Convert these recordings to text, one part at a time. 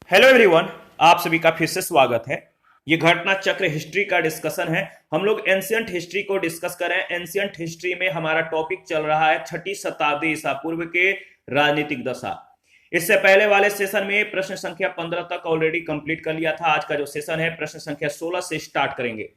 Hello everyone. आप सभी का फिर से स्वागत है। ये घटना चक्र हिस्ट्री का डिस्कशन है। हम लोग एंशियंट हिस्ट्री को डिस्कस करें। एंशियंट हिस्ट्री में हमारा टॉपिक चल रहा है 6ठी शताब्दी ईसा पूर्व के राजनीतिक दशा। इससे पहले वाले सेशन में प्रश्न संख्या 15 तक ऑलरेडी कंप्लीट कर लिया था। आज का जो सेशन है प्रश्न संख्या 16 से स्टार्ट करेंगे।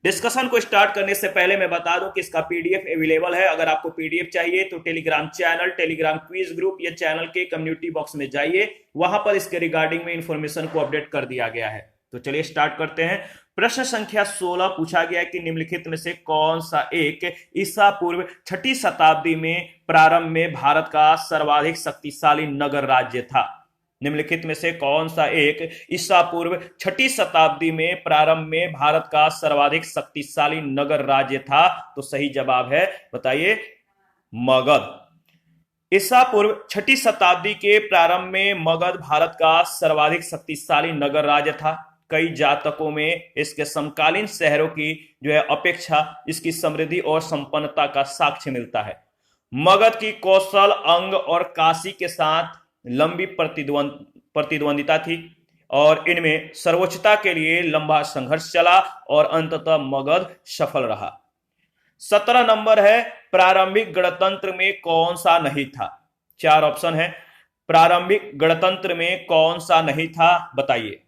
डिस्कशन को स्टार्ट करने से पहले मैं बता दूं कि इसका पीडीएफ अवेलेबल है। अगर आपको पीडीएफ चाहिए तो Telegram channel, Telegram quiz group या चैनल के कम्युनिटी बॉक्स में जाइए, वहां पर इसके रिगार्डिंग में इंफॉर्मेशन को अपडेट कर दिया गया है। तो चलिए स्टार्ट करते हैं। प्रश्न संख्या 16 पूछा गया है कि निम्नलिखित में से कौन सा एक ईसा पूर्व 6ठी शताब्दी में प्रारंभ में भारत का सर्वाधिक शक्तिशाली नगर राज्य था। निम्नलिखित में से कौन सा एक ईसा पूर्व 6ठी शताब्दी में प्रारंभ में भारत का सर्वाधिक शक्तिशाली नगर राज्य था? तो सही जवाब है, बताइए, मगध। ईसा पूर्व 6ठी शताब्दी के प्रारंभ में मगध भारत का सर्वाधिक शक्तिशाली नगर राज्य था। कई जातकों में इसके समकालीन शहरों की अपेक्षा इसकी समृद्धि और संपन्नता का साक्ष्य मिलता है। मगध की कौशल, अंग और काशी के साथ लंबी प्रतिद्वंदिता थी और इनमें सर्वोच्चता के लिए लंबा संघर्ष चला और अंततः मगध सफल रहा। 17 नंबर है, प्रारंभिक गणतंत्र में कौन सा नहीं था? 4 ऑप्शन है। प्रारंभिक गणतंत्र में कौन सा नहीं था, बताइए।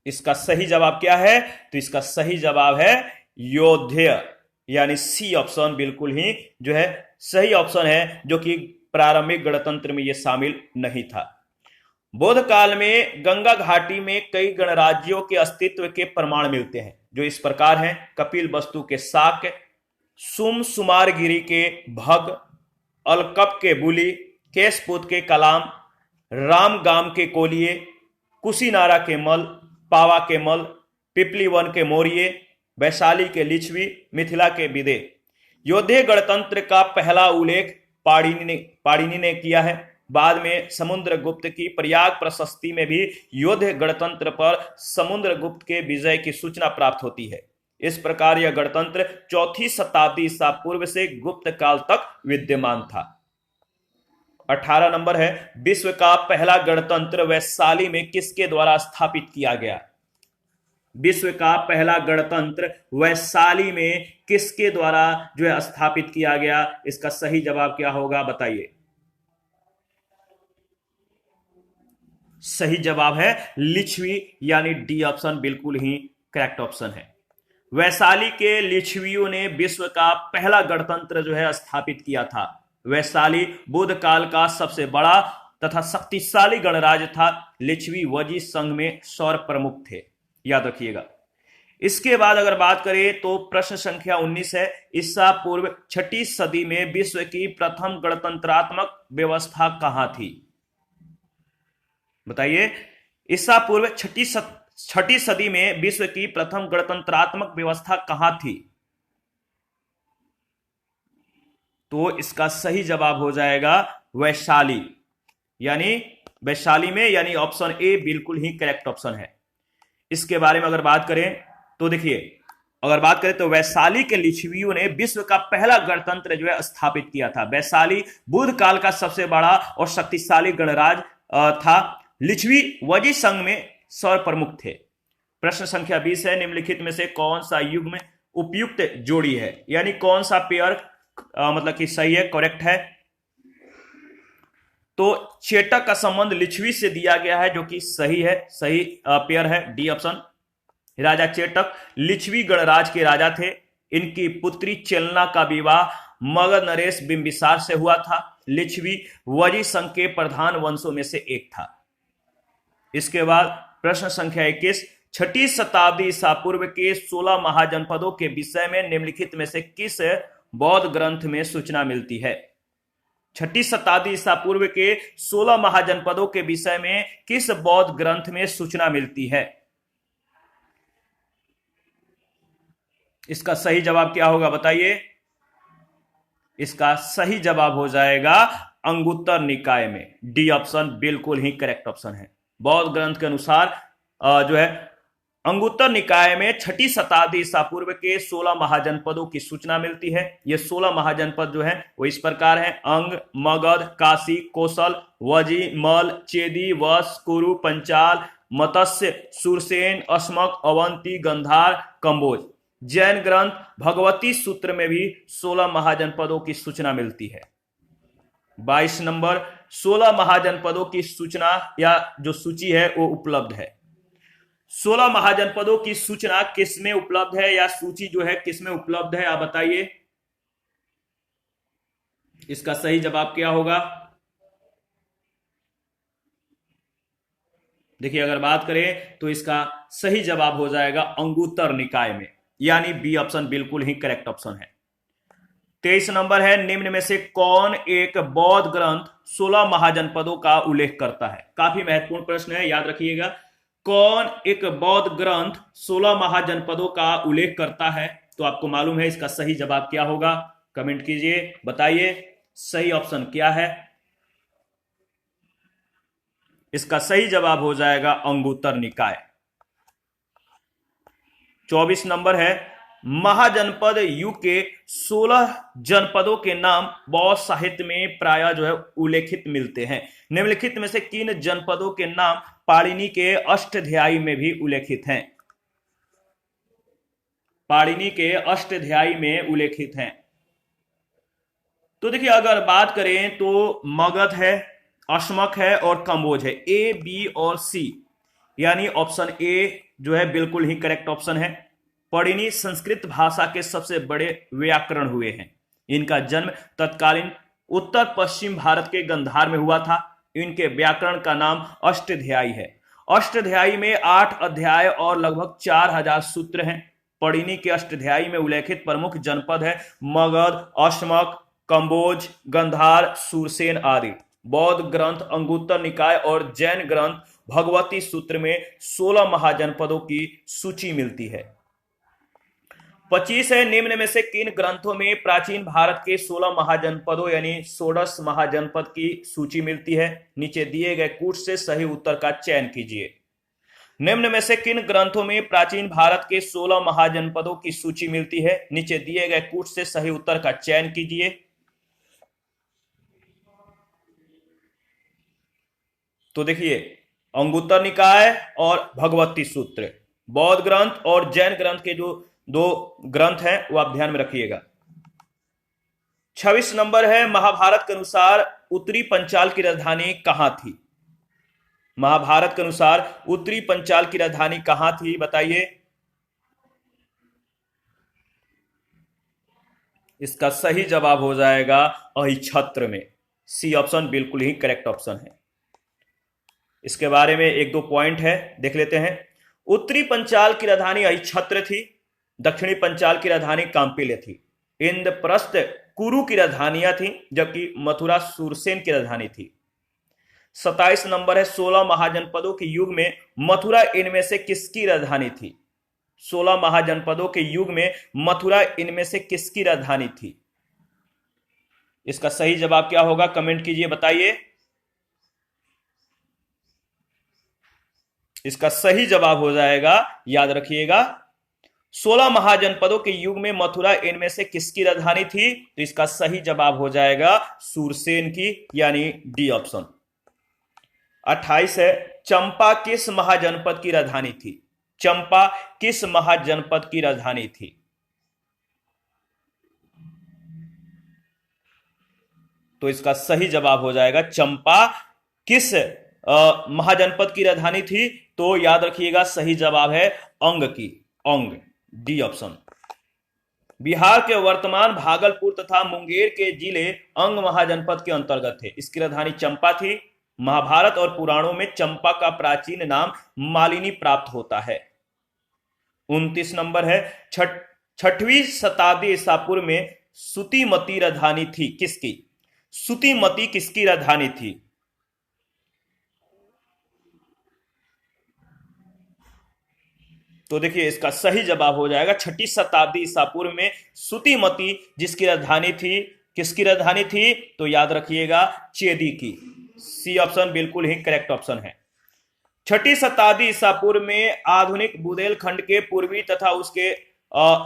इसका सही जवाब क्या है? तो इसका सही जवाब है योध्य, यानी सी ऑप्शन बिल्कुल ही सही ऑप्शन है, जो कि प्रारंभिक गणतंत्र में यह शामिल नहीं था। बौद्ध काल में गंगा घाटी में कई गणराज्यों के अस्तित्व के प्रमाण मिलते हैं, जो इस प्रकार हैं: कपिल वस्तु के शाक्य, सुमारगिरी के भग, अलकप के बुली, केशपुत के कलाम, रामगाम के कोलिये, कुशीनारा के मल, पावा के मल, पिपलीवन के मौर्य, वैशाली के लिच्छवी, मिथिला के विदे। योध्य गणतंत्र का पहला उल्लेख पाणिनि ने किया है। बाद में समुद्रगुप्त की प्रयाग प्रशस्ति में भी योध्य गणतंत्र पर समुद्रगुप्त के विजय की सूचना प्राप्त होती है। इस प्रकार यह गणतंत्र 4ठी शताब्दी ईसा पूर्व से गुप्त काल तक विद्यमान था। 18 नंबर है, विश्व का पहला गणतंत्र वैशाली में किसके द्वारा स्थापित किया गया? विश्व का पहला गणतंत्र वैशाली में किसके द्वारा स्थापित किया गया? इसका सही जवाब क्या होगा, बताइए। सही जवाब है लिच्छवी, यानी डी ऑप्शन बिल्कुल ही करेक्ट ऑप्शन है। वैशाली के लिच्छवियों ने विश्व का पहला गणतंत्र स्थापित किया था। वैशाली बुद्ध काल का सबसे बड़ा तथा शक्तिशाली गणराज्य था। लिच्छवी वजी संघ में सौर प्रमुख थे, याद रखिएगा। इसके बाद अगर बात करें तो प्रश्न संख्या 19 है, ईसा पूर्व 6ठी सदी में विश्व की प्रथम गणतंत्रात्मक व्यवस्था कहां थी? बताइए। ईसा पूर्व 6ठी सदी में विश्व की प्रथम गणतंत्रात्मक व्यवस्था कहां थी? तो इसका सही जवाब हो जाएगा वैशाली, यानी वैशाली में, यानी ऑप्शन ए बिल्कुल ही करेक्ट ऑप्शन है। इसके बारे में अगर बात करें तो देखिए, अगर बात करें तो वैशाली के लिच्छवियों ने विश्व का पहला गणतंत्र स्थापित किया था। वैशाली बुद्ध काल का सबसे बड़ा और शक्तिशाली गणराज्य था। लिच्छवी वजी संघ में सौर प्रमुख थे। प्रश्न संख्या 20 है, निम्नलिखित में से कौन सा युग्म उपयुक्त जोड़ी है? यानी कौन सा पेयर मतलब कि सही है, करेक्ट है? तो चेटक का संबंध लिच्छवी से दिया गया है, जो कि सही है, सही पेयर है, डी ऑप्शन। राजा चेटक लिच्छवी गणराज के राजा थे। इनकी पुत्री चेलना का विवाह मगध नरेश बिंबिसार से हुआ था। लिच्छवी वजी संघ के प्रधान वंशों में से एक था। इसके बाद प्रश्न संख्या 21, 6ठी शताब्दी ईसा पूर्व के 16 महाजनपदों के विषय में निम्नलिखित में से किस बौद्ध ग्रंथ में सूचना मिलती है? 6ठी शताब्दी ईसा पूर्व के 16 महाजनपदों के विषय में किस बौद्ध ग्रंथ में सूचना मिलती है? इसका सही जवाब क्या होगा, बताइए। इसका सही जवाब हो जाएगा अंगुत्तर निकाय में, डी ऑप्शन बिल्कुल ही करेक्ट ऑप्शन है। बौद्ध ग्रंथ के अनुसार अंगुत्तर निकाय में 6ठी शताब्दी ईसा पूर्व के 16 महाजनपदों की सूचना मिलती है। ये 16 महाजनपद जो है वो इस प्रकार हैं: अंग, मगध, काशी, कौशल, वजी, मल, चेदी, वश, कुरु, पंचाल, मत्स्य, सुरसेन, अस्मक, अवंती, गंधार, कंबोज। जैन ग्रंथ भगवती सूत्र में भी 16 महाजनपदों की सूचना मिलती है। 22 नंबर, 16 महाजनपदों की सूचना या जो सूची है वो उपलब्ध है। 16 महाजनपदों की सूचना किस में उपलब्ध है या सूची जो है किस में उपलब्ध है, आप बताइए। इसका सही जवाब क्या होगा? देखिए, अगर बात करें तो इसका सही जवाब हो जाएगा अंगुत्तर निकाय में, यानी बी ऑप्शन बिल्कुल ही करेक्ट ऑप्शन है। 23 नंबर है, निम्न में से कौन एक बौद्ध ग्रंथ 16 महाजनपदों का उल्लेख करता है? काफी महत्वपूर्ण प्रश्न है, याद रखिएगा। कौन एक बौद्ध ग्रंथ 16 महाजनपदों का उल्लेख करता है? तो आपको मालूम है इसका सही जवाब क्या होगा, कमेंट कीजिए, बताइए सही ऑप्शन क्या है। इसका सही जवाब हो जाएगा अंगुत्तर निकाय। 24 नंबर है, महाजनपद युग के 16 जनपदों के नाम बौद्ध साहित्य में प्रायः जो है उल्लेखित मिलते हैं। निम्नलिखित में से किन जनपदों के नाम पाणिनि के अष्टाध्यायी में भी उल्लेखित हैं? पाणिनि के अष्टाध्यायी में उल्लेखित हैं। तो देखिए, अगर बात करें तो मगध है, अस्मक है और कंबोज है। ए, बी और सी, यानी ऑप्शन ए जो है बिल्कुल ही करेक्ट ऑप्शन है। पाणिनि संस्कृत भाषा के सबसे बड़े व्याकरण हुए हैं। इनका जन्म तत्कालीन उत्तर पश्चिम भारत के गंधार में हुआ था। इनके व्याकरण का नाम अष्टाध्यायी है। अष्टाध्यायी में 8 अध्याय और लगभग 4000 सूत्र हैं। पाणिनि के अष्टाध्यायी में उल्लेखित प्रमुख जनपद है मगध, अस्मक, कंबोज, गंधार, सुरसेन आदि। बौद्ध ग्रंथ अंगुत्तर निकाय और जैन ग्रंथ भगवती सूत्र में 16 महाजनपदों की सूची मिलती है। 25 है, निम्न में से किन ग्रंथों में प्राचीन भारत के 16 महाजनपदों यानी षोडश महाजनपद की सूची मिलती है? नीचे दिए गए कूट से सही उत्तर का चयन कीजिए। निम्न में से किन ग्रंथों में प्राचीन भारत के 16 महाजनपदों की सूची मिलती है? नीचे दिए गए कूट से सही उत्तर का चयन कीजिए। तो देखिए, अंगुत्तर निकाय और भगवती सूत्र, बौद्ध ग्रंथ और जैन ग्रंथ के जो 2 ग्रंथ हैं वो आप ध्यान में रखिएगा। 26 नंबर है, महाभारत के अनुसार उत्तरी पंचाल की राजधानी कहां थी? महाभारत के अनुसार उत्तरी पंचाल की राजधानी कहां थी, बताइए। इसका सही जवाब हो जाएगा अहिछत्र में। सी ऑप्शन बिल्कुल ही करेक्ट ऑप्शन है। इसके बारे में 1-2 पॉइंट है, देख लेते हैं। उत्तरी पंचाल की राजधानी अहिछत्र थी। दक्षिणी पंचाल की राजधानी कांपिल्य थी। इंद्रप्रस्थ कुरु की राजधानियां थी, जबकि मथुरा सुरसेन की राजधानी थी। 27 नंबर है, 16 महाजनपदों के युग में मथुरा इनमें से किसकी राजधानी थी? 16 महाजनपदों के युग में मथुरा इनमें से किसकी राजधानी थी? इसका सही जवाब क्या होगा, कमेंट कीजिए, बताइए। इसका सही जवाब हो जाएगा, याद रखिएगा, 16 महाजनपदों के युग में मथुरा इनमें से किसकी राजधानी थी? तो इसका सही जवाब हो जाएगा सुरसेन की, यानी डी ऑप्शन। 28 है, चंपा किस महाजनपद की राजधानी थी? चंपा किस महाजनपद की राजधानी थी? तो इसका सही जवाब हो जाएगा चंपा किस महाजनपद की राजधानी थी? तो याद रखिएगा सही जवाब है अंग की, अंग, डी ऑप्शन। बिहार के वर्तमान भागलपुर तथा मुंगेर के जिले अंग महाजनपद के अंतर्गत थे। इसकी राजधानी चंपा थी। महाभारत और पुराणों में चंपा का प्राचीन नाम मालिनी प्राप्त होता है। 29 नंबर है, 6वीं शताब्दी ईसा पूर्व में सुतिमती राजधानी थी किसकी? सुतिमती किसकी राजधानी थी? तो देखिए, इसका सही जवाब हो जाएगा 6ठी शताब्दी ईसा पूर्व में सुतिमती जिसकी राजधानी थी, किसकी राजधानी थी? तो याद रखिएगा चेदी की। सी ऑप्शन बिल्कुल ही करेक्ट ऑप्शन है। छठी शताब्दी ईसा पूर्व में आधुनिक बुंदेलखंड के पूर्वी तथा उसके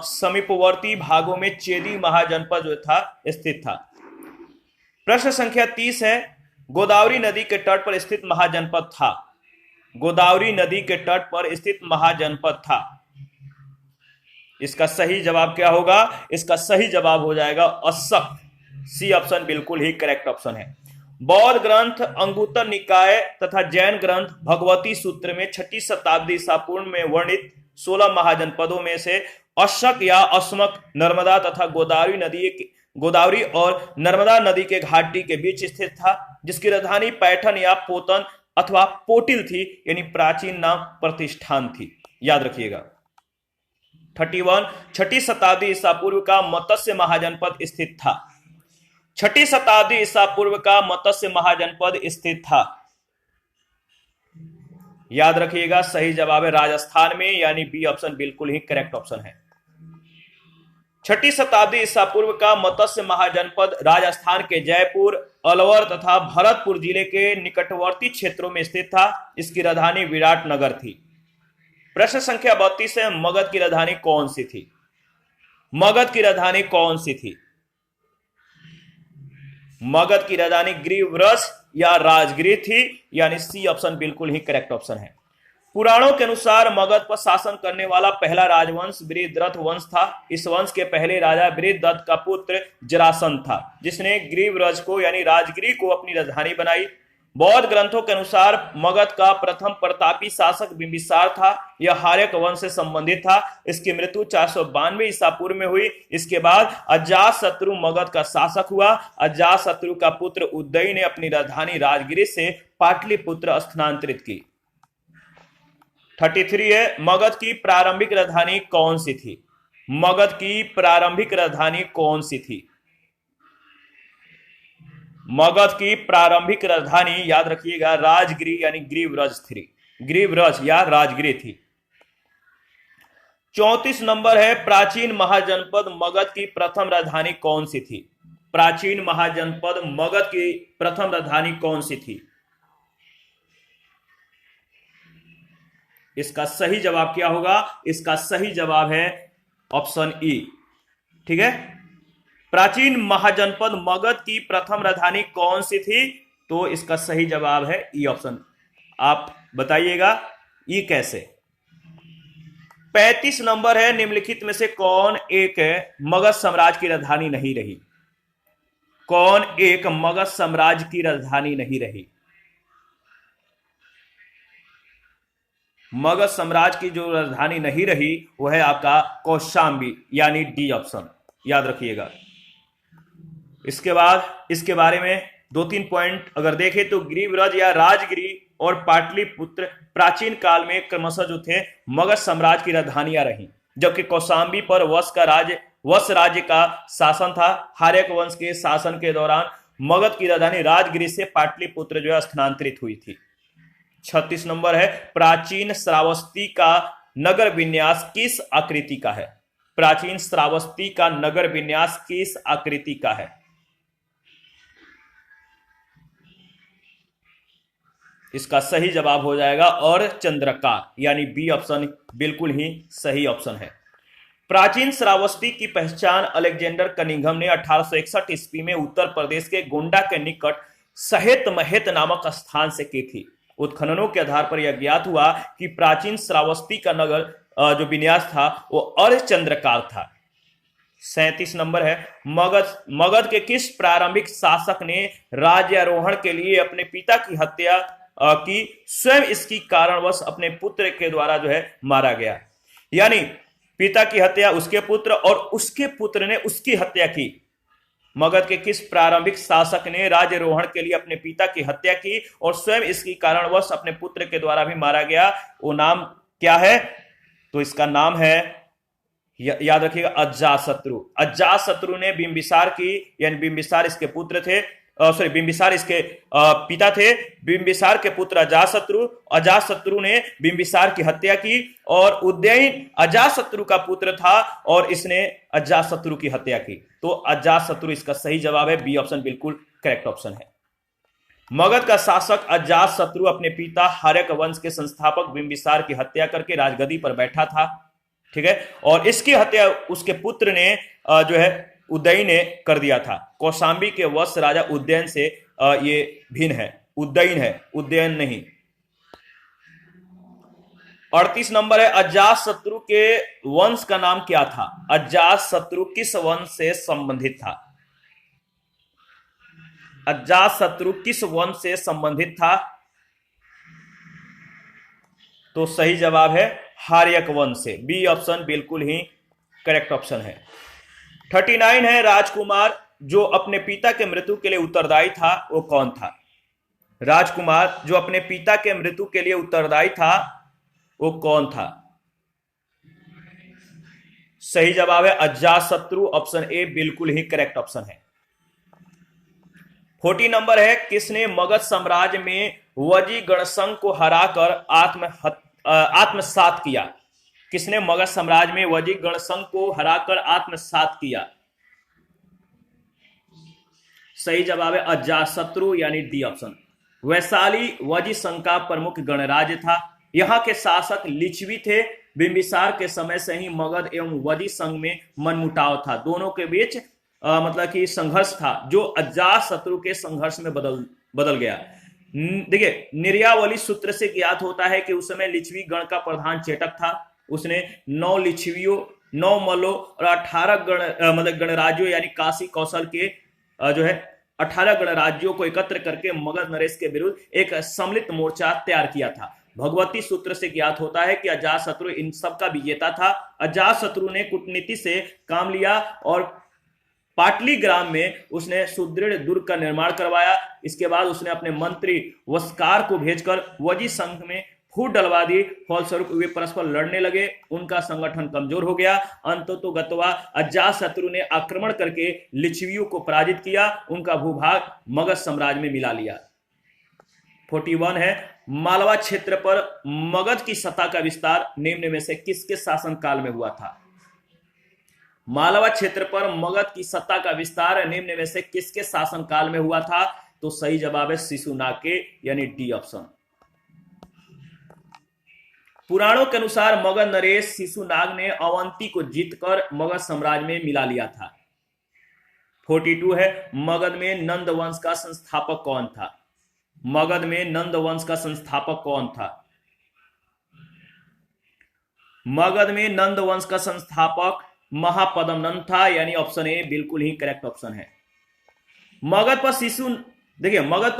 समीपवर्ती भागों में चेदी महाजनपद जो था स्थित था। प्रश्न संख्या 30 है, गोदावरी नदी के तट पर स्थित महाजनपद था। गोदावरी नदी के तट पर स्थित महाजनपद था। इसका सही जवाब क्या होगा? इसका सही जवाब हो जाएगा अशक। सी ऑप्शन बिल्कुल ही करेक्ट ऑप्शन है। बौद्ध ग्रंथ अंगुत्तर निकाय तथा जैन ग्रंथ भगवती सूत्र में छठी शताब्दी ईसा पूर्व में वर्णित 16 महाजनपदों में से अशक या अस्मक नर्मदा तथा गोदावरी और नर्मदा नदी के घाटी के बीच स्थित था, जिसकी राजधानी पैठन या पोतन अथवा पोटिल थी, यानी प्राचीन नाम प्रतिष्ठान थी। याद रखिएगा। 31 छठी शताब्दी ईसा पूर्व का मत्स्य महाजनपद स्थित था। छठी शताब्दी ईसा पूर्व का मत्स्य महाजनपद स्थित था। याद रखिएगा, सही जवाब है राजस्थान में, यानी बी ऑप्शन बिल्कुल ही करेक्ट ऑप्शन है। छठी शताब्दी ईसा पूर्व का मत्स्य महाजनपद राजस्थान के जयपुर, अलवर तथा भरतपुर जिले के निकटवर्ती क्षेत्रों में स्थित था। इसकी राजधानी विराटनगर थी। प्रश्न संख्या 32 है, मगध की राजधानी कौन सी थी? मगध की राजधानी कौन सी थी? मगध की राजधानी ग्रीव्रज या राजगृह थी, यानी सी ऑप्शन बिल्कुल ही करेक्ट ऑप्शन है। पुराणों के अनुसार मगध पर शासन करने वाला पहला राजवंश बृहद्रथ वंश था। इस वंश के पहले राजा बृहद्रथ का पुत्र जरासंध था, जिसने ग्रीव्रज को यानी राजगृह को अपनी राजधानी बनाई। बौद्ध ग्रंथों के अनुसार मगध का प्रथम प्रतापी शासक बिंबिसार था। यह हार्यक वंश से संबंधित था। इसकी मृत्यु 492 ईसा पूर्व में हुई। इसके बाद अजातशत्रु मगध का शासक हुआ। अजातशत्रु का पुत्र उदय ने अपनी राजधानी राजगृह से पाटलिपुत्र स्थानांतरित की। 33 है, मगध की प्रारंभिक राजधानी कौन सी थी? मगध की प्रारंभिक राजधानी कौन सी थी? मगध की प्रारंभिक राजधानी याद रखिएगा राजगृह यानी ग्रीव्रज थी। ग्रीव्रज या राजगृह थी। 34 नंबर है, प्राचीन महाजनपद मगध की प्रथम राजधानी कौन सी थी? प्राचीन महाजनपद मगध की प्रथम राजधानी कौन सी थी? इसका सही जवाब क्या होगा? इसका सही जवाब है ऑप्शन ई। ठीक है, प्राचीन महाजनपद मगध की प्रथम राजधानी कौन सी थी? तो इसका सही जवाब है ई ऑप्शन। आप बताइएगा ई कैसे? 35 नंबर है, निम्नलिखित में से कौन एक मगध साम्राज्य की राजधानी नहीं रही? कौन एक मगध साम्राज्य की राजधानी नहीं रही? मगध साम्राज्य की जो राजधानी नहीं रही वह है आपका कौशांबी, यानी डी ऑप्शन। याद रखिएगा। इसके बाद इसके बारे में 2-3 पॉइंट अगर देखें तो ग्रीव्रज या राजगृह और पाटलिपुत्र प्राचीन काल में क्रमशः जो थे मगध साम्राज्य की राजधानियां रही, जबकि कौशांबी पर वश राज्य का शासन था। हार्यक वंश के शासन के दौरान मगध की राजधानी राजगृह से पाटलिपुत्र जो है स्थानांतरित हुई थी। 36 नंबर है, प्राचीन श्रावस्ती का नगर विन्यास किस आकृति का है? प्राचीन श्रावस्ती का नगर विन्यास किस आकृति का है? इसका सही जवाब हो जाएगा और चंद्रकार, यानी बी ऑप्शन बिल्कुल ही सही ऑप्शन है। प्राचीन श्रावस्ती की पहचान अलेक्जेंडर कनिंघम ने 1861 ईस्वी में उत्तर प्रदेश के गोंडा के निकट सहेत महेत नामक स्थान से की थी। उत्खननों के आधार पर यह ज्ञात हुआ कि प्राचीन श्रावस्ती का नगर जो विन्यास था वो अर्धचंद्राकार था। 37 नंबर है, मगध के किस प्रारंभिक शासक ने राज्यारोहण के लिए अपने पिता की हत्या की? स्वयं इसकी कारणवश अपने पुत्र के द्वारा जो है मारा गया। यानी पिता की हत्या उसके पुत्र और उसके पुत्र ने उसकी हत्या की। मगध के किस प्रारंभिक शासक ने राज्यारोहण के लिए अपने पिता की हत्या की और स्वयं इसकी कारणवश अपने पुत्र के द्वारा भी मारा गया? वो नाम क्या है? तो इसका नाम है, याद रखिएगा, अजातशत्रु। अजातशत्रु ने बिंबिसार की, यानी बिंबिसार इसके पुत्र थे, बिंबिसार इसके पिता थे। बिंबिसार के पुत्र अजातशत्रु ने बिंबिसार की हत्या की और उदयन अजातशत्रु का पुत्र था और इसने अजातशत्रु की हत्या की। तो अजातशत्रु इसका सही जवाब है, बी ऑप्शन बिल्कुल करेक्ट ऑप्शन है। मगध का शासक अजातशत्रु अपने पिता हर्यक वंश के संस्थापक बिंबिसार की हत्या करके राजगद्दी पर बैठा था, ठीक है, और इसकी हत्या उसके पुत्र ने जो है उदयन ने कर दिया था। कौशांबी के वंश राजा उदयन से ये भिन्न है, उदयन है, उदयन नहीं। 38 नंबर है, अजातशत्रु के वंश का नाम क्या था? अजातशत्रु किस वंश से संबंधित था? अजातशत्रु किस वंश से संबंधित था? तो सही जवाब है हार्यक वंश से। बी ऑप्शन बिल्कुल ही करेक्ट ऑप्शन है। 39 है, राजकुमार जो अपने पिता के मृत्यु के लिए उत्तरदायी था वो कौन था? राजकुमार जो अपने पिता के मृत्यु के लिए उत्तरदायी था वो कौन था? सही जवाब है अजातशत्रु, ऑप्शन ए बिल्कुल ही करेक्ट ऑप्शन है। 40 नंबर है, किसने मगध साम्राज्य में वजी गणसंघ को हराकर आत्मसात किया? किसने मगध साम्राज्य में वजी गणसंघ को हराकर आत्मसात किया? सही जवाब है अजातशत्रु यानी डी ऑप्शन। वैशाली वजी संघ का प्रमुख गणराज्य था। यहां के शासक लिच्छवी थे। बिंबिसार के समय से ही मगध एवं वजी संघ में मनमुटाव था, दोनों के बीच मतलब कि संघर्ष था, जो अजातशत्रु के संघर्ष में बदल गया। देखिए, निर्यावली सूत्र से ज्ञात होता है कि उस समय लिच्छवी गण का प्रधान चेटक था। उसने 9 लिच्छवियों, 9 मल्लों और 18 गणराज्यों यानी काशी कौशल के जो है 18 गणराज्यों को एकत्र करके मगध नरेश के विरुद्ध एक सम्मिलित मोर्चा तैयार किया था। भगवती सूत्र से ज्ञात होता है कि अजातशत्रु इन सब का विजेता था। अजातशत्रु ने कूटनीति से काम लिया और पाटलीग्राम में उसने सुदृढ़ दुर्ग का निर्माण करवाया। इसके बाद उसने अपने मंत्री वस्कार को भेजकर वजी संघ में फूट डलवा दी। फलस्वरूप वे परस्पर लड़ने लगे, उनका संगठन कमजोर हो गया। अंततोगत्वा अजातशत्रु ने आक्रमण करके लिच्छवियों को पराजित किया, उनका भूभाग मगध साम्राज्य में मिला लिया। 41 है, मालवा क्षेत्र पर मगध की सत्ता का विस्तार निम्न में से किसके शासनकाल में हुआ था? मालवा क्षेत्र पर मगध की सत्ता का विस्तार निम्न में से किसके शासनकाल में हुआ था? तो सही जवाब है शिशुनाग के यानी डी ऑप्शन। पुराणों के अनुसार मगध नरेश शिशुनाग ने अवंती को जीतकर मगध साम्राज्य में मिला लिया था। 42 है, मगध में नंद वंश का संस्थापक कौन था? मगध में नंद वंश का संस्थापक कौन था? मगध में नंद वंश का संस्थापक महापद्म नंद था, यानी ऑप्शन ए बिल्कुल ही करेक्ट ऑप्शन है। मगध पर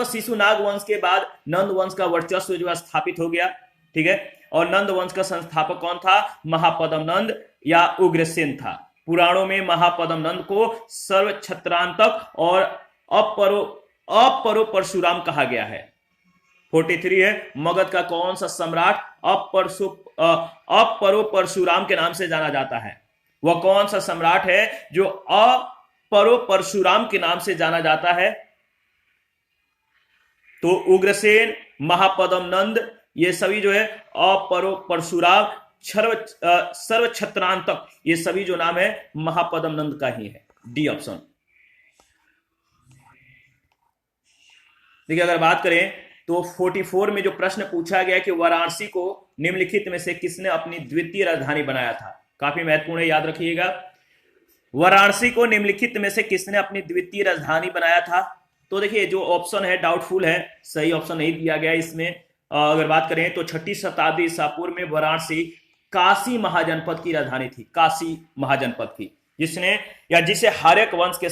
शिशुनाग वंश के बाद नंद वंश का वर्चस्व जो है स्थापित हो गया, ठीक है। और नंद वंश का संस्थापक कौन था? महापद्म नंद या उग्रसेन था। पुराणों में महापद्म नंद को सर्वछत्रांतक और अपरो परशुराम कहा गया है। 43 है, मगध का कौन सा सम्राट अपरो परशुराम के नाम से जाना जाता है? वह कौन सा सम्राट है जो अपरो परशुराम के नाम से जाना जाता है? तो उग्रसेन, महापद्म नंद, ये सभी जो है अपरो परशुराम, सर्वछत्रांतक, ये सभी जो नाम है महापद्म नंद का ही है, डी ऑप्शन। देखिए, अगर बात करें तो 44 में जो प्रश्न पूछा गया कि वाराणसी को निम्नलिखित में से किसने अपनी द्वितीय राजधानी बनाया था, काफी महत्वपूर्ण है, याद रखिएगा। वाराणसी को निम्नलिखित में से किसने अपनी द्वितीय राजधानी बनाया था? तो देखिए, जो ऑप्शन है डाउटफुल है, सही ऑप्शन नहीं दिया गया इसमें। अगर बात करें तो 6ठी शताब्दी ईसा पूर्व में वाराणसी काशी महाजनपद की राजधानी थी, काशी महाजनपद की, जिसे हर्यक वंश के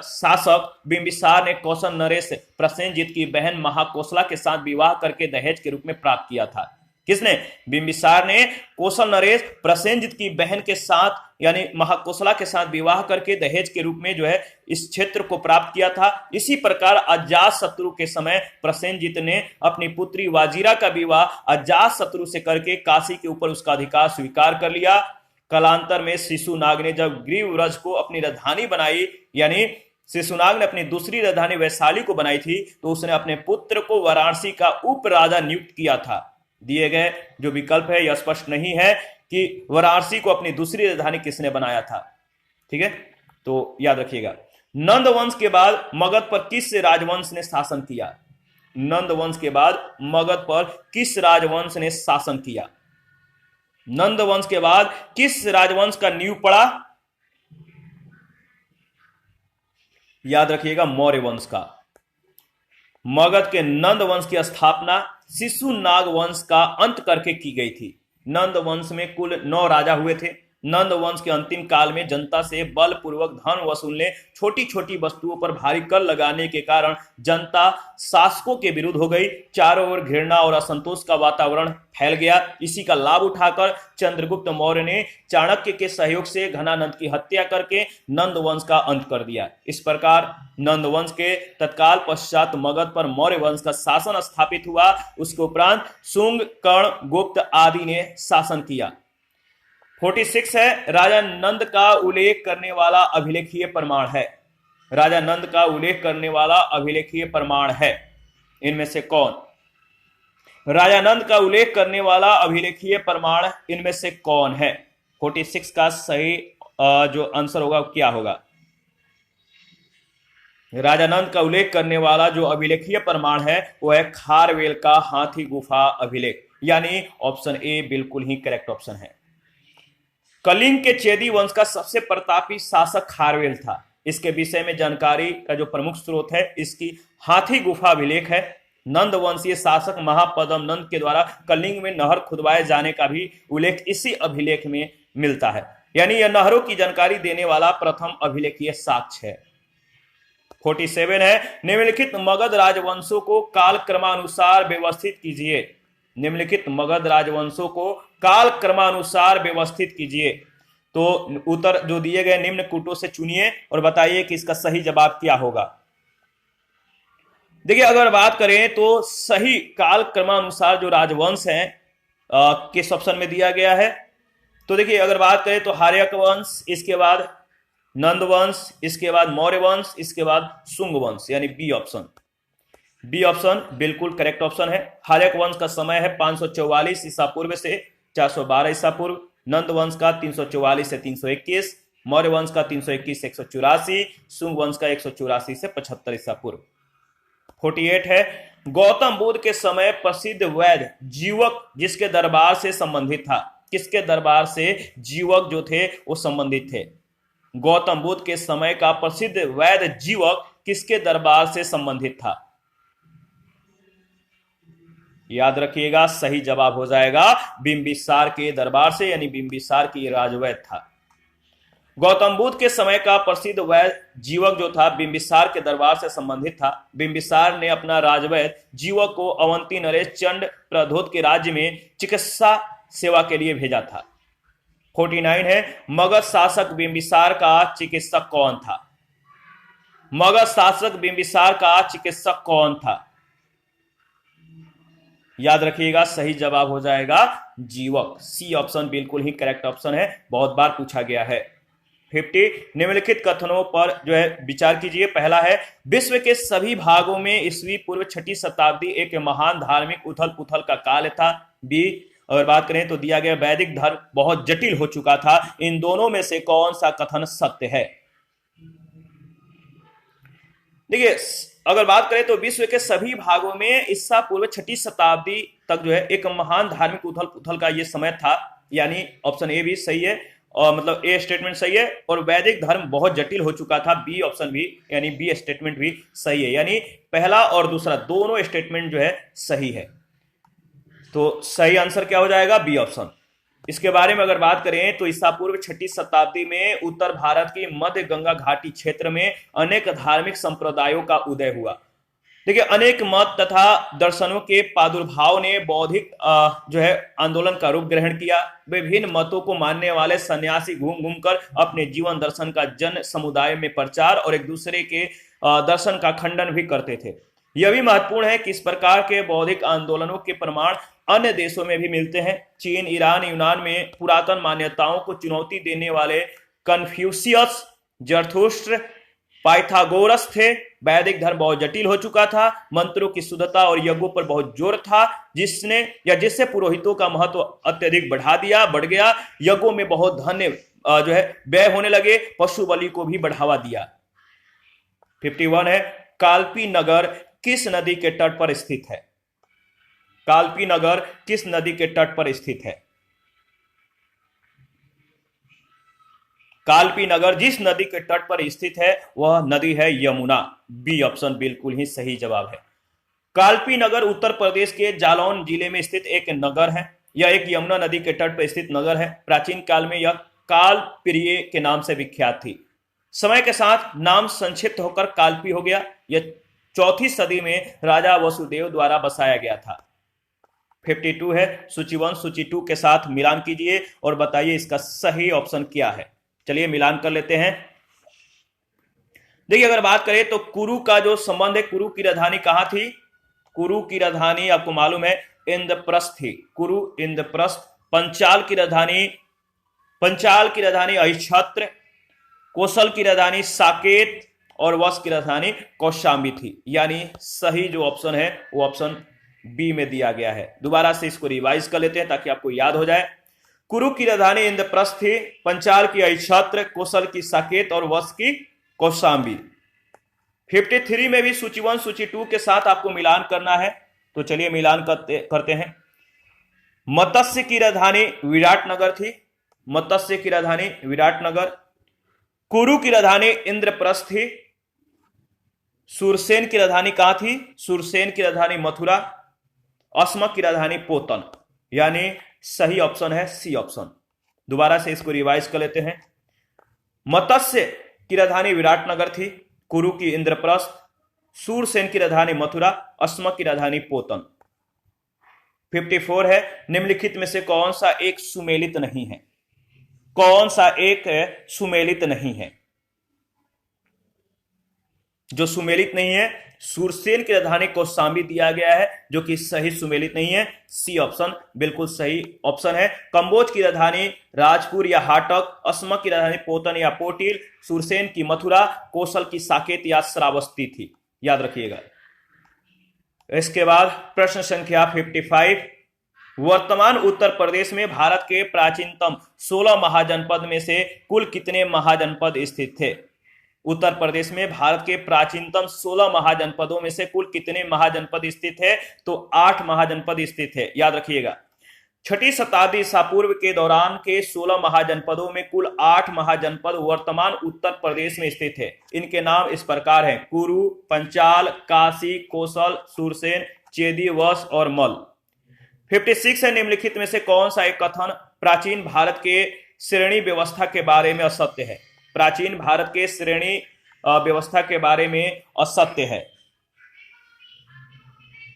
शासक बिंबिसार ने कौशल नरेश प्रसेनजित की बहन महाकोसला के साथ विवाह करके दहेज के रूप में प्राप्त किया था। किसने? बिंबिसार ने कौशल नरेश प्रसेनजित की बहन के साथ यानी महाकोसला के साथ विवाह करके दहेज के रूप में जो है इस क्षेत्र को प्राप्त किया था। इसी प्रकार अजातशत्रु के समय प्रसेनजित ने अपनी पुत्री वाजिरा का विवाह अजातशत्रु से करके काशी के ऊपर उसका अधिकार स्वीकार कर लिया। कालांतर में शिशुनाग ने जब ग्रीवव्रज को अपनी राजधानी बनाई, यानी शिशुनाग ने अपनी दूसरी राजधानी वैशाली को बनाई थी, तो उसने अपने पुत्र को वाराणसी का उपराजा नियुक्त किया था। दिए गए जो विकल्प है यह स्पष्ट नहीं है कि वाराणसी को अपनी दूसरी राजधानी किसने बनाया था, ठीक है, तो याद रखिएगा। नंद वंश के बाद मगध पर किस राजवंश ने शासन किया? नंद वंश के बाद मगध पर किस राजवंश ने शासन किया? नंद वंश के बाद किस राजवंश का नींव पड़ा? याद रखिएगा, मौर्य वंश का। मगध के नंद वंश की स्थापना शिशुनाग वंश का अंत करके की गई थी। नंद वंश में कुल 9 राजा हुए थे। नंद वंश के अंतिम काल में जनता से बलपूर्वक धन वसूलने, छोटी छोटी वस्तुओं पर भारी कर लगाने के कारण जनता शासकों के विरुद्ध हो गई। चारों ओर घृणा और असंतोष का वातावरण फैल गया। इसी का लाभ उठाकर चंद्रगुप्त मौर्य ने चाणक्य के सहयोग से घनानंद की हत्या करके नंद वंश का अंत कर दिया। इस प्रकार नंद वंश के तत्काल पश्चात मगध पर मौर्य वंश का शासन स्थापित हुआ। उसके उपरांत शुंग, कर्ण, गुप्त आदि ने शासन किया। 46 है, राजा नंद का उल्लेख करने वाला अभिलेखीय प्रमाण है। राजा नंद का उल्लेख करने वाला अभिलेखीय प्रमाण है, इनमें से कौन? राजा नंद का उल्लेख करने वाला अभिलेखीय प्रमाण इनमें से कौन है? 46 का सही जो आंसर होगा क्या होगा? राजा नंद का उल्लेख करने वाला जो अभिलेखीय प्रमाण है वो है खारवेल का हाथी गुफा अभिलेख, यानी ऑप्शन ए बिल्कुल ही करेक्ट ऑप्शन है। कलिंग के चेदी वंश का सबसे प्रतापी शासक खारवेल था। इसके विषय में जानकारी का जो प्रमुख स्रोत है इसकी हाथी गुफा अभिलेख है। नंद वंशीय शासक महापद्म नंद के द्वारा कलिंग में नहर खुदवाए जाने का भी उल्लेख इसी अभिलेख में मिलता है, यानी यह नहरों की जानकारी देने वाला प्रथम अभिलेखीय साक्ष्य है। 47 है, निम्नलिखित मगध राजवंशों को कालक्रमानुसार व्यवस्थित कीजिए। निम्नलिखित मगध राजवंशों को काल क्रमानुसार व्यवस्थित कीजिए। तो उत्तर जो दिए गए निम्न कूटों से चुनिए और बताइए कि इसका सही जवाब क्या होगा। देखिए, अगर बात करें तो सही काल क्रमानुसार जो राजवंश हैं किस ऑप्शन में दिया गया है? तो देखिए, अगर बात करें तो हार्यक वंश, इसके बाद नंद वंश, इसके बाद मौर्य वंश, इसके बाद शुंग वंश, यानी बी ऑप्शन। बी ऑप्शन बिल्कुल करेक्ट ऑप्शन है। हार्यक वंश का समय है 544 ईसा पूर्व से 412 ईसा पूर्व, नंद वंश का 344 से 321, मौर्य वंश का 321 से 184, शुंग वंश का 184 से 75 ईसा पूर्व। 48 है, गौतम बुद्ध के समय प्रसिद्ध वैद्य जीवक जिसके दरबार से संबंधित था। किसके दरबार से जीवक जो थे वो संबंधित थे? गौतम बुद्ध के समय का प्रसिद्ध वैद्य जीवक किसके दरबार से संबंधित था? याद रखिएगा, सही जवाब हो जाएगा बिंबिसार के दरबार से, यानी बिंबिसार की राजवैद्य था। गौतम बुद्ध के समय का प्रसिद्ध वैद्य जीवक जो था बिंबिसार के दरबार से संबंधित था। बिंबिसार ने अपना राजवैद्य जीवक को अवंती नरेश चंड प्रधोत के राज्य में चिकित्सा सेवा के लिए भेजा था। 49 है, मगध शासक बिंबिसार का चिकित्सक कौन था? मगध शासक बिंबिसार का चिकित्सक कौन था? याद रखिएगा, सही जवाब हो जाएगा जीवक। सी ऑप्शन बिल्कुल ही करेक्ट ऑप्शन है, बहुत बार पूछा गया है। 50, निम्नलिखित कथनों पर जो है विचार कीजिए। पहला है, विश्व के सभी भागों में ईस्वी पूर्व 6ठी शताब्दी एक महान धार्मिक उथल पुथल का काल था। बी, अगर बात करें तो दिया गया वैदिक धर्म बहुत जटिल हो चुका था। इन दोनों में से कौन सा कथन सत्य है? देखिए, अगर बात करें तो विश्व के सभी भागों में ईसा पूर्व 6ठी शताब्दी तक जो है एक महान धार्मिक उथल पुथल का ये समय था, यानी ऑप्शन ए भी सही है, और मतलब ए स्टेटमेंट सही है। और वैदिक धर्म बहुत जटिल हो चुका था, बी ऑप्शन भी, यानी बी स्टेटमेंट भी सही है, यानी पहला और दूसरा दोनों स्टेटमेंट जो है सही है। तो सही आंसर क्या हो जाएगा? B option. इसके बारे में अगर बात करें तो ईसा पूर्व 6ठी शताब्दी में उत्तर भारत की मध्य गंगा घाटी क्षेत्र में अनेक धार्मिक संप्रदायों का उदय हुआ। देखिए, अनेक मत तथा दर्शनों के प्रादुर्भाव ने बौद्धिक जो है आंदोलन का रूप ग्रहण किया। विभिन्न मतों को मानने वाले सन्यासी घूम घूमकर अपने जीवन दर्शन का जन समुदाय में प्रचार और एक दूसरे के दर्शन का खंडन भी करते थे। यह भी महत्वपूर्ण है कि इस प्रकार के बौद्धिक आंदोलनों के प्रमाण अन्य देशों में भी मिलते हैं। चीन, ईरान, यूनान में पुरातन मान्यताओं को चुनौती देने वाले कन्फ्यूशियस, जरथुस्त्र, पाइथागोरस थे। वैदिक धर्म बहुत जटिल हो चुका था, मंत्रों की शुद्धता और यज्ञों पर बहुत जोर था, जिससे पुरोहितों का महत्व अत्यधिक बढ़ गया। यज्ञों में बहुत धन्य जो है व्यय होने लगे, पशु बलि को भी बढ़ावा दिया। 51 है, काल्पी नगर किस नदी के तट पर स्थित है? काल्पी नगर किस नदी के तट पर स्थित है? काल्पी नगर जिस नदी के तट पर स्थित है वह नदी है यमुना। बी ऑप्शन बिल्कुल ही सही जवाब है। काल्पी नगर उत्तर प्रदेश के जालौन जिले में स्थित एक नगर है। यह एक यमुना नदी के तट पर स्थित नगर है। प्राचीन काल में यह कालप्रिय के नाम से विख्यात थी। समय के साथ नाम संक्षिप्त होकर काल्पी हो गया। यह 4वीं सदी में राजा वसुदेव द्वारा बसाया गया था। 52 है, सूची 1 सूची 2 के साथ मिलान कीजिए और बताइए इसका सही ऑप्शन क्या है। चलिए मिलान कर लेते हैं। देखिए, अगर बात करें तो कुरु का जो संबंध है, कुरु की राजधानी कहां थी? कुरु की राजधानी आपको मालूम है इंद्रप्रस्थ थी। कुरु इंद्रप्रस्थ। पंचाल की राजधानी अहिच्छत्र। कौशल की राजधानी साकेत और वश की राजधानी कौशाम्बी थी। यानी सही जो ऑप्शन है वो ऑप्शन बी में दिया गया है। दोबारा से इसको रिवाइज कर लेते हैं ताकि आपको याद हो जाए। कुरु की राजधानी इंद्रप्रस्थ थी, पंचाल की अहिच्छत्र, कौशल की साकेत और वश की कौशाम्बी। 53 में भी सूची 1 सूची 2 के साथ आपको मिलान करना है, तो चलिए मिलान करते हैं। मत्स्य की राजधानी विराटनगर थी। मत्स्य की राजधानी विराटनगर। कुरु की राजधानी इंद्रप्रस्थ थी। सुरसेन की राजधानी कहां थी? सुरसेन की राजधानी मथुरा। अस्मक की राजधानी पोतन। यानी सही ऑप्शन है सी ऑप्शन। दोबारा से इसको रिवाइज कर लेते हैं। मत्स्य की राजधानी विराटनगर थी, कुरु की इंद्रप्रस्थ, सूरसेन की राजधानी मथुरा, अस्मक की राजधानी पोतन। 54 है, निम्नलिखित में से कौन सा एक सुमेलित नहीं है? कौन सा एक सुमेलित नहीं है? जो सुमेलित नहीं है, सूरसेन की राजधानी कौशाम्बी दिया गया है जो कि सही सुमेलित नहीं है। सी ऑप्शन बिल्कुल सही ऑप्शन है। कंबोज की राजधानी राजपुर या हाटक, अस्मक की राजधानी पोतन या पोटिल, सूरसेन की मथुरा, कौशल की साकेत या श्रावस्ती थी। याद रखिएगा। इसके बाद प्रश्न संख्या 55, वर्तमान उत्तर प्रदेश में भारत के प्राचीनतम 16 महाजनपद में से कुल कितने महाजनपद स्थित थे? उत्तर प्रदेश में भारत के प्राचीनतम 16 महाजनपदों में से कुल कितने महाजनपद स्थित है? तो 8 महाजनपद स्थित है। याद रखिएगा। 6वीं शताब्दी ईसा पूर्व के दौरान के 16 महाजनपदों में कुल 8 महाजनपद वर्तमान उत्तर प्रदेश में स्थित है। इनके नाम इस प्रकार हैं: कुरु, पंचाल, काशी, कौशल, सूरसेन, चेदी, वश और मल। 56 है, निम्नलिखित में से कौन सा एक कथन प्राचीन भारत के श्रेणी व्यवस्था के बारे में असत्य है? प्राचीन भारत के श्रेणी व्यवस्था के बारे में असत्य है।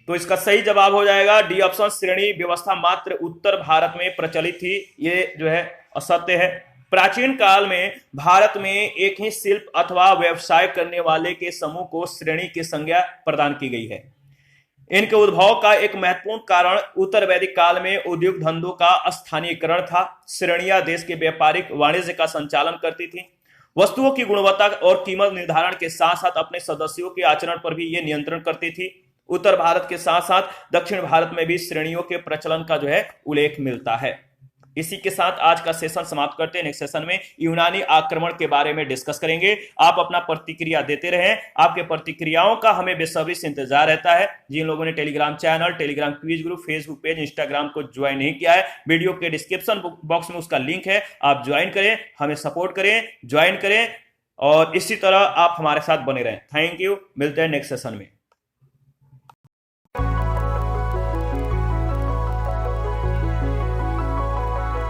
तो इसका सही जवाब हो जाएगा डी ऑप्शन, श्रेणी व्यवस्था मात्र उत्तर भारत में प्रचलित थी। ये जो है असत्य है। प्राचीन काल में भारत में एक ही शिल्प अथवा व्यवसाय करने वाले के समूह को श्रेणी की संज्ञा प्रदान की गई है। इनके उद्भव का एक महत्वपूर्ण कारण उत्तर वैदिक काल में उद्योग धंधों का स्थानीयकरण था। श्रेणियां देश के व्यापारिक वाणिज्य का संचालन करती थी। वस्तुओं की गुणवत्ता और कीमत निर्धारण के साथ साथ अपने सदस्यों के आचरण पर भी ये नियंत्रण करती थी। उत्तर भारत के साथ साथ दक्षिण भारत में भी श्रेणियों के प्रचलन का जो है उल्लेख मिलता है। इसी के साथ आज का सेशन समाप्त करते हैं। नेक्स्ट सेशन में यूनानी आक्रमण के बारे में डिस्कस करेंगे। आप अपना प्रतिक्रिया देते रहें। आपके प्रतिक्रियाओं का हमें बेसब्री से इंतजार रहता है। जिन लोगों ने Telegram channel, Telegram quiz group, Facebook page, Instagram को ज्वाइन नहीं किया है, वीडियो के डिस्क्रिप्शन बॉक्स में उसका लिंक है, आप ज्वाइन करें, हमें सपोर्ट करें, ज्वाइन करें और इसी तरह आप हमारे साथ बने रहें। Thank you. मिलते हैं नेक्स्ट सेशन में।